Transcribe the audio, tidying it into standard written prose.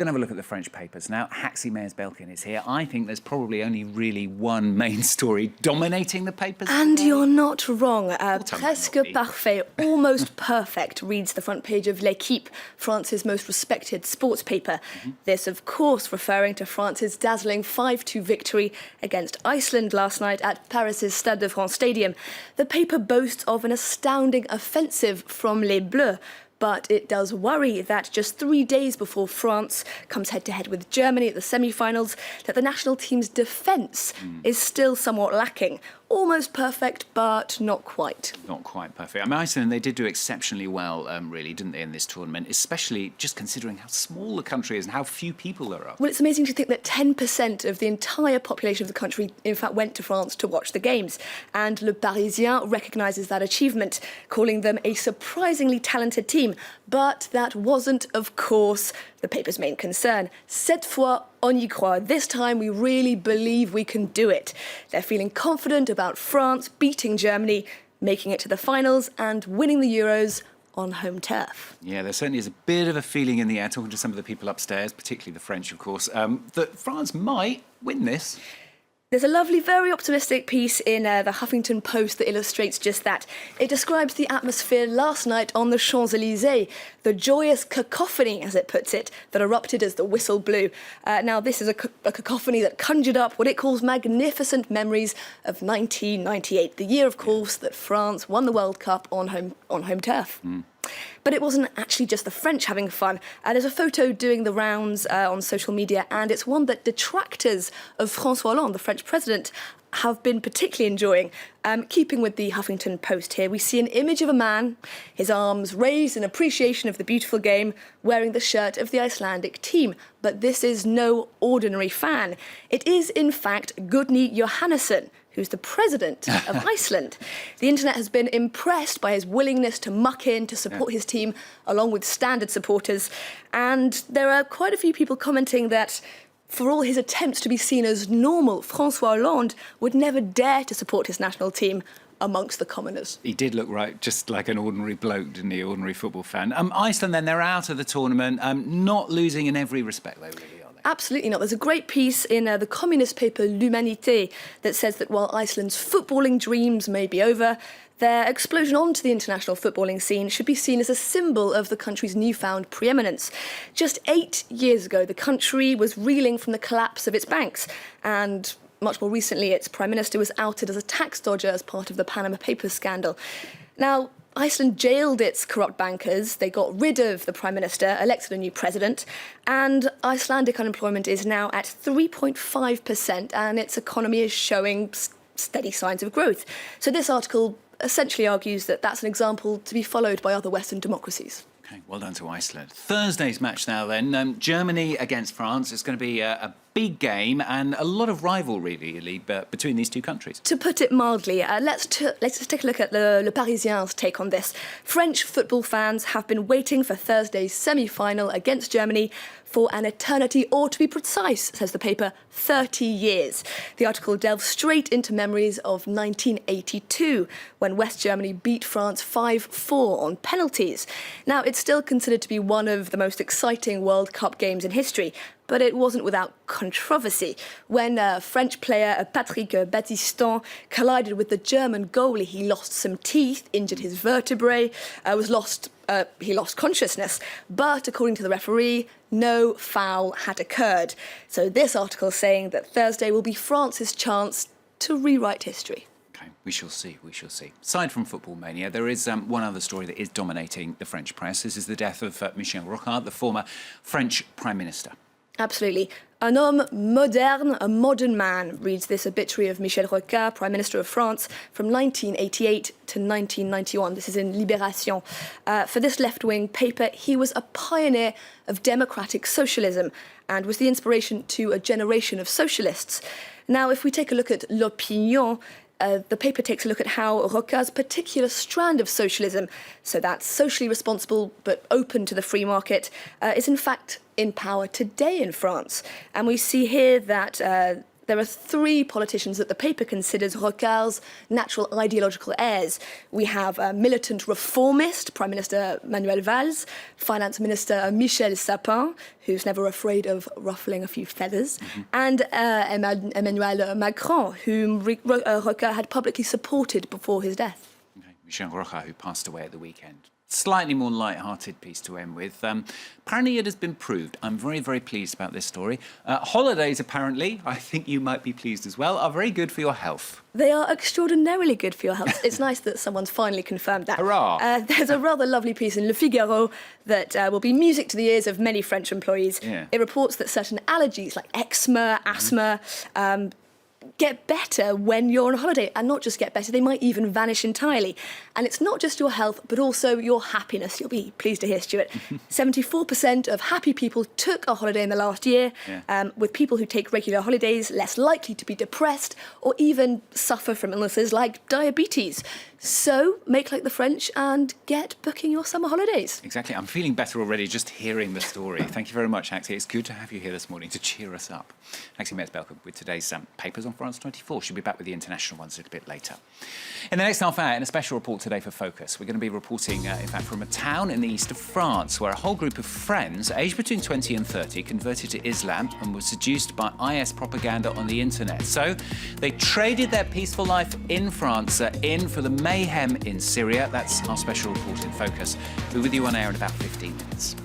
Going to have a look at the French papers now. Haxi Meyers-Belkin is here. I think there's probably only really one main story dominating the papers. And today. you're not wrong. Presque Presque parfait, almost perfect, reads the front page of L'Équipe, France's most respected sports paper. This, of course, referring to France's dazzling 5-2 victory against Iceland last night at Paris's Stade de France Stadium. The paper boasts of an astounding offensive from Les Bleus, but it does worry that just 3 days before France comes head-to-head with Germany at the semi-finals, that the national team's defence is still somewhat lacking. Almost perfect, but not quite. Not quite perfect. I mean, Iceland, they did do exceptionally well, really, didn't they, in this tournament, especially just considering how small the country is and how few people there are. Well, it's amazing to think that 10% of the entire population of the country, in fact, went to France to watch the games. And Le Parisien recognises that achievement, calling them a surprisingly talented team. But that wasn't, of course, the paper's main concern. Cette fois, on y croit. This time we really believe we can do it. They're feeling confident about France beating Germany, making it to the finals and winning the Euros on home turf. Yeah, there certainly is a bit of a feeling in the air, talking to some of the people upstairs, particularly the French, of course, that France might win this. There's a lovely, very optimistic piece in the Huffington Post that illustrates just that. It describes the atmosphere last night on the Champs-Élysées, the joyous cacophony, as it puts it, that erupted as the whistle blew. Now, this is a cacophony that conjured up what it calls magnificent memories of 1998, the year, of course, that France won the World Cup on home turf. But it wasn't actually just the French having fun. There's a photo doing the rounds on social media, and it's one that detractors of François Hollande, the French president, have been particularly enjoying. Keeping with the Huffington Post here, we see an image of a man, his arms raised in appreciation of the beautiful game, wearing the shirt of the Icelandic team. But this is no ordinary fan. It is, in fact, Gudni Johannesson, who's the president of Iceland. The internet has been impressed by his willingness to muck in, to support his team, along with standard supporters. And there are quite a few people commenting that for all his attempts to be seen as normal, François Hollande would never dare to support his national team amongst the commoners. He did look just like an ordinary bloke, didn't he? Ordinary football fan. Iceland, then, they're out of the tournament, not losing in every respect, though, really, are they? Absolutely not. There's a great piece in the communist paper L'Humanité that says that while Iceland's footballing dreams may be over, their explosion onto the international footballing scene should be seen as a symbol of the country's newfound preeminence. Just 8 years ago, the country was reeling from the collapse of its banks, and much more recently, its prime minister was outed as a tax dodger as part of the Panama Papers scandal. Now, Iceland jailed its corrupt bankers, they got rid of the prime minister, elected a new president, and Icelandic unemployment is now at 3.5%, and its economy is showing steady signs of growth. So this article essentially argues that that's an example to be followed by other Western democracies. Okay, well done to Iceland. Thursday's match now, then. Germany against France. It's going to be a big game and a lot of rivalry, really, between these two countries. To put it mildly, let's just take a look at Le Parisien's take on this. French football fans have been waiting for Thursday's semi-final against Germany for an eternity, or to be precise, says the paper, 30 years. The article delves straight into memories of 1982, when West Germany beat France 5-4 on penalties. Now, it's still considered to be one of the most exciting World Cup games in history, but it wasn't without controversy. When French player Patrick Battiston collided with the German goalie, he lost some teeth, injured his vertebrae, he lost consciousness. But according to the referee, no foul had occurred. So this article is saying that Thursday will be France's chance to rewrite history. Okay, we shall see. Aside from football mania, there is one other story that is dominating the French press. This is the death of Michel Rocard, the former French Prime Minister. Absolutely. Un homme moderne, a modern man, reads this obituary of Michel Rocard, Prime Minister of France, from 1988 to 1991. This is in Libération. For this left-wing paper, he was a pioneer of democratic socialism and was the inspiration to a generation of socialists. Now, if we take a look at L'Opinion, the paper takes a look at how Rocard's particular strand of socialism, so that's socially responsible but open to the free market, is in fact in power today in France. And we see here that there are three politicians that the paper considers Rocard's natural ideological heirs. We have a militant reformist, Prime Minister Manuel Valls, Finance Minister Michel Sapin, who's never afraid of ruffling a few feathers, and Emmanuel Macron, whom Rocard had publicly supported before his death. Okay. Michel Rocard, who passed away at the weekend. Slightly more light-hearted piece to end with. Apparently it has been proved. I'm very, very pleased about this story. Holidays, apparently, I think you might be pleased as well, are very good for your health. They are extraordinarily good for your health. It's nice that someone's finally confirmed that. Hurrah! There's a rather lovely piece in Le Figaro that will be music to the ears of many French employees. Yeah. It reports that certain allergies like eczema, asthma, get better when you're on holiday, and not just get better, they might even vanish entirely. And it's not just your health, but also your happiness. You'll be pleased to hear, Stuart. 74% of happy people took a holiday in the last year, with people who take regular holidays less likely to be depressed or even suffer from illnesses like diabetes. So make like the French and get booking your summer holidays. Exactly. I'm feeling better already just hearing the story. Thank you very much, Axie. It's good to have you here this morning to cheer us up. Axie Metz-Belka with today's papers on France 24. She'll be back with the international ones a little bit later. In the next half hour, in a special report today for Focus, we're going to be reporting, in fact, from a town in the east of France where a whole group of friends, aged between 20 and 30, converted to Islam and were seduced by IS propaganda on the internet. So they traded their peaceful life in France in for the mayhem in Syria. That's our special report in Focus. We're with you on air in about 15 minutes.